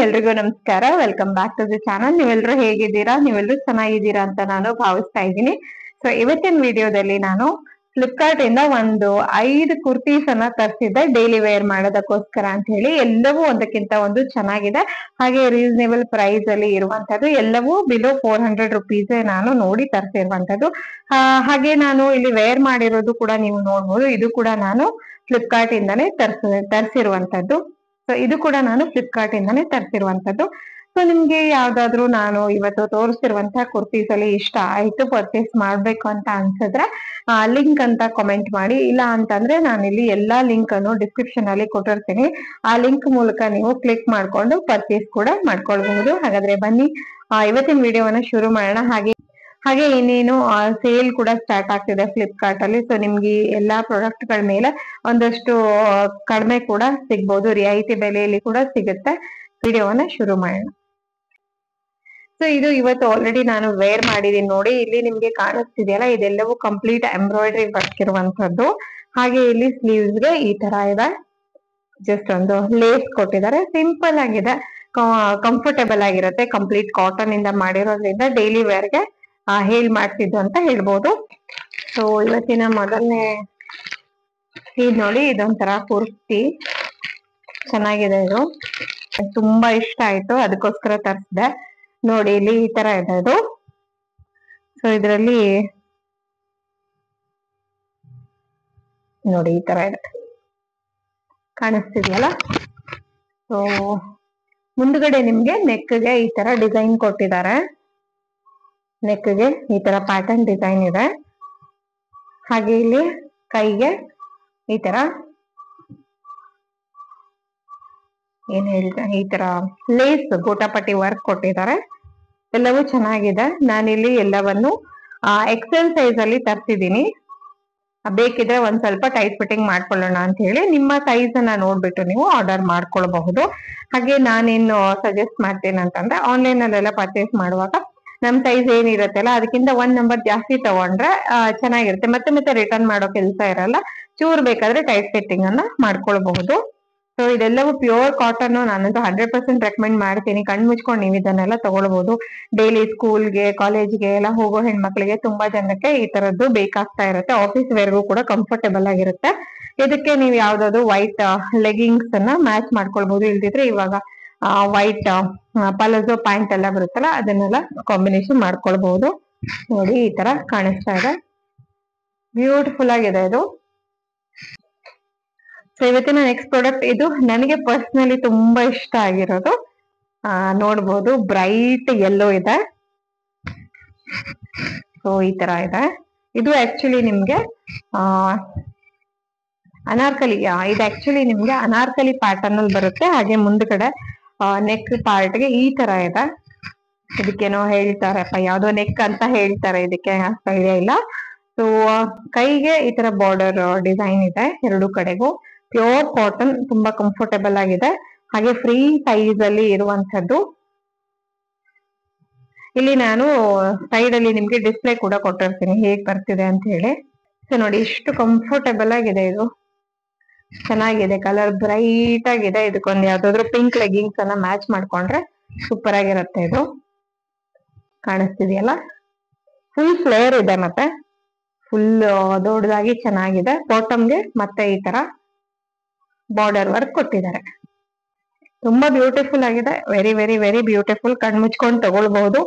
ಎಲ್ರಿಗೂ ನಮಸ್ಕಾರ. Welcome back to the channel. ನೀವೆಲ್ಲರೂ ಹೇಗಿದ್ದೀರಾ? ನೀವೆಲ್ಲರೂ ಚೆನ್ನಾಗಿದ್ದೀರಾ ಅಂತ ನಾನು ಭಾವಿಸ್ತಾ ಇದ್ದೀನಿ. ಸೊ ಇವತ್ತಿನ ವಿಡಿಯೋದಲ್ಲಿ ನಾನು ಫ್ಲಿಪ್ಕಾರ್ಟ್ ಇಂದ ಒಂದು 5 ಕುರ್ತೀಸ್ ಅನ್ನ ತರಿಸಿದ್ದೆ ಡೈಲಿ ವೇರ್ ಮಾಡೋದಕ್ಕೋಸ್ಕರ ಅಂತ ಹೇಳಿ. ಎಲ್ಲವೂ ಒಂದಕ್ಕಿಂತ ಒಂದು ಚೆನ್ನಾಗಿದೆ, ಹಾಗೆ ರೀಸನೇಬಲ್ ಪ್ರೈಸ್ ಅಲ್ಲಿ ಇರುವಂತದ್ದು. ಎಲ್ಲವೂ ಬಿಲೋ 400 ರುಪೀಸ್ ನಾನು ನೋಡಿ ತರಿಸಿರುವಂತದ್ದು. ಹಾಗೆ ನಾನು ಇಲ್ಲಿ ವೇರ್ ಮಾಡಿರೋದು ಕೂಡ ನೀವು ನೋಡ್ಬೋದು. ಇದು ಕೂಡ ನಾನು ಫ್ಲಿಪ್ಕಾರ್ಟ್ ಇಂದಾನೆ ತರಿಸಿರುವಂತದ್ದು. ಸೊ ಇದು ಕೂಡ ನಾನು ಫ್ಲಿಪ್ಕಾರ್ಟ್ ಇಂದಾನೆ ತರಿಸಿರುವಂತದ್ದು. ಸೊ ನಿಮ್ಗೆ ಯಾವ್ದಾದ್ರು ನಾನು ಇವತ್ತು ತೋರಿಸಿರುವಂತಹ ಕುರ್ತೀಸ್ ಅಲ್ಲಿ ಇಷ್ಟ ಆಯ್ತು, ಪರ್ಚೇಸ್ ಮಾಡ್ಬೇಕು ಅಂತ ಅನ್ಸಿದ್ರೆ ಲಿಂಕ್ ಅಂತ ಕಾಮೆಂಟ್ ಮಾಡಿ. ಇಲ್ಲ ಅಂತಂದ್ರೆ ನಾನು ಇಲ್ಲಿ ಎಲ್ಲಾ ಲಿಂಕ್ ಅನ್ನು ಡಿಸ್ಕ್ರಿಪ್ಷನ್ ಅಲ್ಲಿ ಕೊಟ್ಟಿರ್ತೀನಿ. ಆ ಲಿಂಕ್ ಮೂಲಕ ನೀವು ಕ್ಲಿಕ್ ಮಾಡ್ಕೊಂಡು ಪರ್ಚೇಸ್ ಕೂಡ ಮಾಡ್ಕೊಳ್ಬಹುದು. ಹಾಗಾದ್ರೆ ಬನ್ನಿ ಇವತ್ತಿನ ವಿಡಿಯೋವನ್ನ ಶುರು ಮಾಡೋಣ. ಹಾಗೆ ಇನ್ನೇನು ಸೇಲ್ ಕೂಡ ಸ್ಟಾರ್ಟ್ ಆಗ್ತಿದೆ ಫ್ಲಿಪ್ಕಾರ್ಟ್ ಅಲ್ಲಿ. ಸೊ ನಿಮ್ಗೆ ಎಲ್ಲಾ ಪ್ರಾಡಕ್ಟ್ ಗಳ ಮೇಲೆ ಒಂದಷ್ಟು ಕಡಿಮೆ ಕೂಡ ಸಿಗ್ಬಹುದು, ರಿಯಾಯಿತಿ ಬೆಲೆಯಲ್ಲಿ ಕೂಡ ಸಿಗುತ್ತೆ. ವಿಡಿಯೋವನ್ನ ಶುರು ಮಾಡೋಣ. ಸೊ ಇದು ಇವತ್ತು ಆಲ್ರೆಡಿ ನಾನು ವೇರ್ ಮಾಡಿದೀನಿ ನೋಡಿ. ಇಲ್ಲಿ ನಿಮ್ಗೆ ಕಾಣಿಸ್ತಿದೆಯಲ್ಲ, ಇದೆಲ್ಲವೂ ಕಂಪ್ಲೀಟ್ ಎಂಬ್ರಾಯ್ಡ್ರಿ ವರ್ಕ್ ಇರುವಂತದ್ದು. ಹಾಗೆ ಇಲ್ಲಿ ಸ್ಲೀವ್ಸ್ ಗೆ ಈ ತರ ಇದೆ, ಜಸ್ಟ್ ಒಂದು ಲೇಸ್ ಕೊಟ್ಟಿದ್ದಾರೆ. ಸಿಂಪಲ್ ಆಗಿದೆ, ಕಂಫರ್ಟೇಬಲ್ ಆಗಿರುತ್ತೆ. ಕಂಪ್ಲೀಟ್ ಕಾಟನ್ ಇಂದ ಮಾಡಿರೋದ್ರಿಂದ ಡೈಲಿ ವೇರ್ಗೆ ಹೇಳಿ ಮಾಡ್ತಿದ್ದು ಅಂತ ಹೇಳ್ಬೋದು. ಸೊ ಇವತ್ತಿನ ಮೊದಲನೇ ಇದು ನೋಡಿ, ಇದೊಂಥರ ಕುರ್ತಿ ಚೆನ್ನಾಗಿದೆ. ಇದು ತುಂಬಾ ಇಷ್ಟ ಆಯ್ತು, ಅದಕ್ಕೋಸ್ಕರ ತರಿಸಿದೆ. ನೋಡಿ ಇಲ್ಲಿ ಈ ತರ ಇದೆ ಇದು. ಸೊ ಇದರಲ್ಲಿ ನೋಡಿ ಈ ತರ ಇದೆ, ಕಾಣಿಸ್ತಿದೆಯಲ್ಲ. ಸೊ ಮುಂದ್ಗಡೆ ನಿಮ್ಗೆ ನೆಕ್ಗೆ ಈ ತರ ಡಿಸೈನ್ ಕೊಟ್ಟಿದ್ದಾರೆ. ನೆಕ್ಗೆ ಈ ತರ ಪ್ಯಾಟರ್ನ್ ಡಿಸೈನ್ ಇದೆ. ಹಾಗೆ ಇಲ್ಲಿ ಕೈಗೆ ಈ ತರ ಏನ್ ಹೇಳ್ತಾರೆ, ಈ ತರ ಲೇಸ್ ಗೋಟಾಪಟ್ಟಿ ವರ್ಕ್ ಕೊಟ್ಟಿದ್ದಾರೆ. ಎಲ್ಲವೂ ಚೆನ್ನಾಗಿದೆ. ನಾನಿಲ್ಲಿ ಎಲ್ಲವನ್ನು ಎಕ್ಸೆಲ್ ಸೈಜ್ ಅಲ್ಲಿ ತರ್ಸಿದೀನಿ. ಬೇಕಿದ್ರೆ ಒಂದ್ ಸ್ವಲ್ಪ ಟೈಟ್ ಫಿಟ್ಟಿಂಗ್ ಮಾಡ್ಕೊಳ್ಳೋಣ ಅಂತ ಹೇಳಿ. ನಿಮ್ಮ ಸೈಜ್ ಅನ್ನ ನೋಡ್ಬಿಟ್ಟು ನೀವು ಆರ್ಡರ್ ಮಾಡ್ಕೊಳ್ಬಹುದು. ಹಾಗೆ ನಾನೇನು ಸಜೆಸ್ಟ್ ಮಾಡ್ತೇನೆ ಅಂತಂದ್ರೆ, ಆನ್ಲೈನ್ ಅಲ್ಲೆಲ್ಲ ಪರ್ಚೇಸ್ ಮಾಡುವಾಗ ನಮ್ ಸೈಜ್ ಏನಿರುತ್ತಲ್ಲ ಅದಕ್ಕಿಂತ 1 ನಂಬರ್ ಜಾಸ್ತಿ ತಗೊಂಡ್ರೆ ಚೆನ್ನಾಗಿರುತ್ತೆ. ಮತ್ತೆ ರಿಟರ್ನ್ ಮಾಡೋ ಕೆಲಸ ಇರಲ್ಲ. ಚೂರ್ ಬೇಕಾದ್ರೆ ಟೈಟ್ ಫಿಟ್ಟಿಂಗ್ ಅನ್ನ ಮಾಡ್ಕೊಳ್ಬಹುದು. ಸೊ ಇದೆಲ್ಲವೂ ಪ್ಯೂರ್ ಕಾಟನ್. ನಾನಂತೂ 100% ರೆಕಮೆಂಡ್ ಮಾಡ್ತೀನಿ. ಕಣ್ ಮುಚ್ಕೊಂಡು ನೀವು ಇದನ್ನೆಲ್ಲ ತಗೊಳ್ಬಹುದು. ಡೈಲಿ ಸ್ಕೂಲ್ಗೆ, ಕಾಲೇಜ್ಗೆ ಎಲ್ಲ ಹೋಗೋ ಹೆಣ್ಮಕ್ಳಿಗೆ ತುಂಬಾ ಜನಕ್ಕೆ ಈ ತರದ್ದು ಬೇಕಾಗ್ತಾ ಇರುತ್ತೆ. ಆಫೀಸ್ ವೇರ್ಗೂ ಕೂಡ ಕಂಫರ್ಟೇಬಲ್ ಆಗಿರುತ್ತೆ. ಇದಕ್ಕೆ ನೀವು ಯಾವ್ದಾದ್ರು ವೈಟ್ ಲೆಗಿಂಗ್ಸ್ ಅನ್ನ ಮ್ಯಾಚ್ ಮಾಡ್ಕೊಳ್ಬಹುದು. ಇಲ್ದಿದ್ರೆ ಇವಾಗ ವೈಟ್ ಪಲಾಜೋ ಪ್ಯಾಂಟ್ ಎಲ್ಲ ಬರುತ್ತಲ್ಲ, ಅದನ್ನೆಲ್ಲ ಕಾಂಬಿನೇಷನ್ ಮಾಡ್ಕೊಳ್ಬಹುದು. ನೋಡಿ ಈ ತರ ಕಾಣಿಸ್ತಾ ಇದೆ, ಬ್ಯೂಟಿಫುಲ್ ಆಗಿದೆ ಇದು. ಸೊ ಇವತ್ತಿನ ನೆಕ್ಸ್ಟ್ ಪ್ರಾಡಕ್ಟ್ ಇದು ನನಗೆ ಪರ್ಸನಲಿ ತುಂಬಾ ಇಷ್ಟ ಆಗಿರೋದು. ನೋಡ್ಬೋದು, ಬ್ರೈಟ್ ಯೆಲ್ಲೋ ಇದೆ. ಸೊ ಈ ತರ ಇದೆ. ಇದು ಆಕ್ಚುಲಿ ನಿಮ್ಗೆ ಅನಾರ್ಕಲಿ, ಇದು ಆಕ್ಚುಲಿ ನಿಮ್ಗೆ ಅನಾರ್ಕಲಿ ಪ್ಯಾಟರ್ನ್ ಅಲ್ಲಿ ಬರುತ್ತೆ. ಹಾಗೆ ಮುಂದ್ಗಡೆ ನೆಕ್ ಪಾರ್ಟ್ಗೆ ಈ ತರ ಇದೆ. ಇದಕ್ಕೇನೋ ಹೇಳ್ತಾರಪ್ಪ, ಯಾವ್ದೋ ನೆಕ್ ಅಂತ ಹೇಳ್ತಾರೆ, ಇದಕ್ಕೆ ಐಡಿಯಾ ಇಲ್ಲ. ಸೊ ಕೈಗೆ ಈ ತರ ಬಾರ್ಡರ್ ಡಿಸೈನ್ ಇದೆ ಎರಡು ಕಡೆಗೂ. ಪ್ಯೂರ್ ಕಾಟನ್, ತುಂಬಾ ಕಂಫರ್ಟೇಬಲ್ ಆಗಿದೆ. ಹಾಗೆ ಫ್ರೀ ಸೈಜ್ ಅಲ್ಲಿ ಇರುವಂತದ್ದು. ಇಲ್ಲಿ ನಾನು ಸೈಡ್ ಅಲ್ಲಿ ನಿಮ್ಗೆ ಡಿಸ್ಪ್ಲೇ ಕೂಡ ಕೊಟ್ಟಿರ್ತೀನಿ ಹೇಗ್ ಬರ್ತಿದೆ ಅಂತ ಹೇಳಿ. ಸೊ ನೋಡಿ ಎಷ್ಟು ಕಂಫರ್ಟೇಬಲ್ ಆಗಿದೆ ಇದು, ಚೆನ್ನಾಗಿದೆ. ಕಲರ್ ಬ್ರೈಟ್ ಆಗಿದೆ. ಇದಕ್ಕೊಂದು ಯಾವ್ದಾದ್ರು ಪಿಂಕ್ ಲೆಗ್ಗಿಂಗ್ಸ್ ಅನ್ನ ಮ್ಯಾಚ್ ಮಾಡ್ಕೊಂಡ್ರೆ ಸೂಪರ್ ಆಗಿರುತ್ತೆ. ಇದು ಕಾಣಿಸ್ತಿದೆಯಲ್ಲ, ಫುಲ್ ಫ್ಲೇರ್ ಇದೆ, ಮತ್ತೆ ಫುಲ್ ದೊಡ್ಡದಾಗಿ ಚೆನ್ನಾಗಿದೆ. ಬಾಟಮ್ಗೆ ಮತ್ತೆ ಈ ತರ ಬಾರ್ಡರ್ ವರ್ಕ್ ಕೊಟ್ಟಿದ್ದಾರೆ. ತುಂಬಾ ಬ್ಯೂಟಿಫುಲ್ ಆಗಿದೆ, ವೆರಿ ವೆರಿ ವೆರಿ ಬ್ಯೂಟಿಫುಲ್. ಕಣ್ ಮುಚ್ಕೊಂಡು ತಗೊಳ್ಬಹುದು.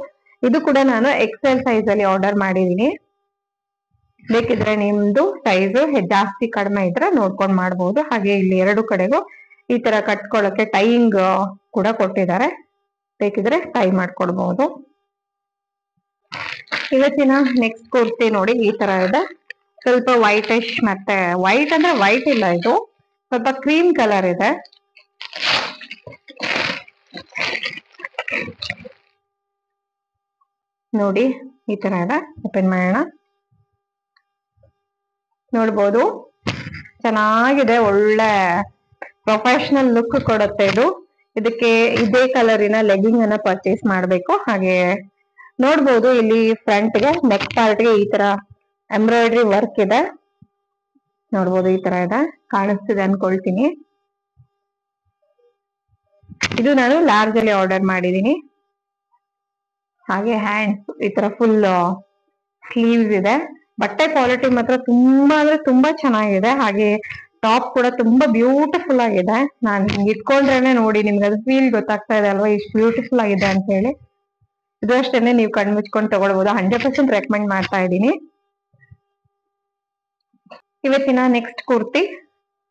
ಇದು ಕೂಡ ನಾನು ಎಕ್ಸೆಲ್ ಸೈಜ್ ಅಲ್ಲಿ ಆರ್ಡರ್ ಮಾಡಿದೀನಿ. ಬೇಕಿದ್ರೆ ನಿಮ್ದು ಸೈಜ್ ಜಾಸ್ತಿ ಕಡಿಮೆ ಇದ್ರೆ ನೋಡ್ಕೊಂಡ್ ಮಾಡ್ಬೋದು. ಹಾಗೆ ಇಲ್ಲಿ ಎರಡು ಕಡೆಗೂ ಈ ತರ ಕಟ್ಕೊಳ್ಳೋಕೆ ಟೈಯಿಂಗ್ ಕೂಡ ಕೊಟ್ಟಿದ್ದಾರೆ. ಬೇಕಿದ್ರೆ ಟೈ ಮಾಡ್ಕೊಡ್ಬಹುದು. ಇವತ್ತಿನ ನೆಕ್ಸ್ಟ್ ಕುರ್ತಿ ನೋಡಿ ಈ ತರ ಇದೆ. ಸ್ವಲ್ಪ ವೈಟಿಶ್, ಮತ್ತೆ ವೈಟ್ ಅಂದ್ರೆ ವೈಟ್ ಇಲ್ಲ, ಇದು ಸ್ವಲ್ಪ ಕ್ರೀಮ್ ಕಲರ್ ಇದೆ. ನೋಡಿ ಈ ತರ ಇದೆ. ಓಪನ್ ಮಾಡೋಣ. ನೋಡ್ಬೋದು, ಚೆನ್ನಾಗಿದೆ. ಒಳ್ಳೆ ಪ್ರೊಫೆಷನಲ್ ಲುಕ್ ಕೊಡುತ್ತೆ ಇದು. ಇದಕ್ಕೆ ಇದೇ ಕಲರಿನ ಲೆಗ್ಗಿಂಗ್ ಅನ್ನ ಪರ್ಚೇಸ್ ಮಾಡ್ಬೇಕು. ಹಾಗೆ ನೋಡ್ಬೋದು, ಇಲ್ಲಿ ಫ್ರಂಟ್ ಗೆ ನೆಕ್ ಪಾರ್ಟ್ ಗೆ ಈ ತರ ಎಂಬ್ರಾಯ್ಡ್ರಿ ವರ್ಕ್ ಇದೆ. ನೋಡ್ಬೋದು ಈ ತರ ಇದೆ, ಕಾಣಿಸ್ತಿದೆ ಅನ್ಕೊಳ್ತೀನಿ. ಇದು ನಾನು ಲಾರ್ಜ್ ಅಲ್ಲಿ ಆರ್ಡರ್ ಮಾಡಿದೀನಿ. ಹಾಗೆ ಹ್ಯಾಂಡ್ಸ್ ಈ ತರ ಫುಲ್ ಸ್ಲೀವ್ಸ್ ಇದೆ. ಬಟ್ಟೆ ಕ್ವಾಲಿಟಿ ಮಾತ್ರ ತುಂಬಾ ಅಂದ್ರೆ ತುಂಬಾ ಚೆನ್ನಾಗಿದೆ. ಹಾಗೆ ಟಾಪ್ ಕೂಡ ತುಂಬಾ ಬ್ಯೂಟಿಫುಲ್ ಆಗಿದೆ. ನಾನು ಹಿಂಗ್ ಇಟ್ಕೊಂಡ್ರೇನೆ ನೋಡಿ ನಿಮ್ಗೆ ಅದು ಫೀಲ್ ಗೊತ್ತಾಗ್ತಾ ಇದೆ ಅಲ್ವಾ ಇಷ್ಟು ಬ್ಯೂಟಿಫುಲ್ ಆಗಿದೆ ಅಂತ ಹೇಳಿ. ಇದು ಅಷ್ಟೇನೆ ನೀವು ಕಣ್ ಮುಚ್ಕೊಂಡು ತಗೊಳ್ಬಹುದು. 100% ರೆಕಮೆಂಡ್ ಮಾಡ್ತಾ ಇದ್ದೀನಿ. ಇವತ್ತಿನ next kurti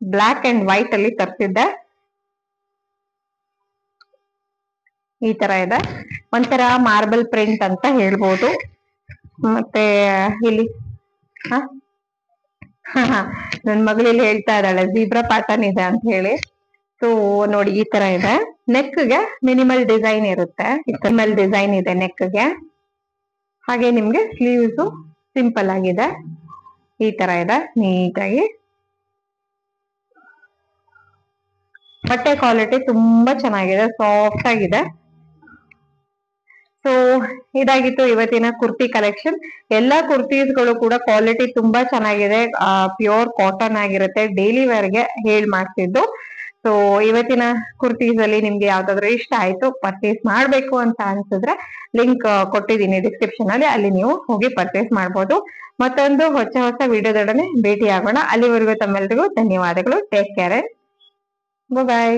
black and white ಅಲ್ಲಿ ತರ್ಸಿದ್ದೆ. ಈ ತರ ಇದೆ, ಒಂಥರ ಮಾರ್ಬಲ್ ಪ್ರಿಂಟ್ ಅಂತ ಹೇಳ್ಬೋದು. ಮತ್ತೆ ಇಲ್ಲಿ ನನ್ ಮಗಳಲ್ಲಿ ಹೇಳ್ತಾ ಇದ್ದಾಳೆ ಜೀಬ್ರಾ ಪ್ಯಾಟರ್ನ್ ಇದೆ ಅಂತ ಹೇಳಿ. ಸೊ ನೋಡಿ ಈ ತರ ಇದೆ. ನೆಕ್ಗೆ ಮಿನಿಮಲ್ ಡಿಸೈನ್ ಇರುತ್ತೆ. ಮಿನಿಮಲ್ ಡಿಸೈನ್ ಇದೆ ನೆಕ್ಗೆ. ಹಾಗೆ ನಿಮ್ಗೆ ಸ್ಲೀವ್ಸ್ ಸಿಂಪಲ್ ಆಗಿದೆ. ಈ ತರ ಇದೆ ನೀಟಾಗಿ. ಬಟ್ಟೆ ಕ್ವಾಲಿಟಿ ತುಂಬಾ ಚೆನ್ನಾಗಿದೆ, ಸಾಫ್ಟ್ ಆಗಿದೆ. ಸೊ ಇದಾಗಿತ್ತು ಇವತ್ತಿನ ಕುರ್ತಿ ಕಲೆಕ್ಷನ್. ಎಲ್ಲಾ ಕುರ್ತೀಸ್ಗಳು ಕೂಡ ಕ್ವಾಲಿಟಿ ತುಂಬಾ ಚೆನ್ನಾಗಿದೆ. ಪ್ಯೂರ್ ಕಾಟನ್ ಆಗಿರುತ್ತೆ. ಡೈಲಿ ವೇರ್ಗೆ ಮಾಡ್ತಿದ್ದು. ಸೊ ಇವತ್ತಿನ ಕುರ್ತೀಸ್ ಅಲ್ಲಿ ನಿಮ್ಗೆ ಯಾವ್ದಾದ್ರು ಇಷ್ಟ ಆಯ್ತು, ಪರ್ಚೇಸ್ ಮಾಡ್ಬೇಕು ಅಂತ ಅನ್ಸಿದ್ರೆ ಲಿಂಕ್ ಕೊಟ್ಟಿದ್ದೀನಿ ಡಿಸ್ಕ್ರಿಪ್ಷನ್ ಅಲ್ಲಿ, ಅಲ್ಲಿ ನೀವು ಹೋಗಿ ಪರ್ಚೇಸ್ ಮಾಡ್ಬೋದು. ಮತ್ತೊಂದು ಹೊಸ ವಿಡಿಯೋದೊಡನೆ ಭೇಟಿ ಆಗೋಣ. ಅಲ್ಲಿವರೆಗೂ ತಮ್ಮೆಲ್ಲರಿಗೂ ಧನ್ಯವಾದಗಳು. ಟೇಕ್ ಕೇರ್, ಬಾಯ್.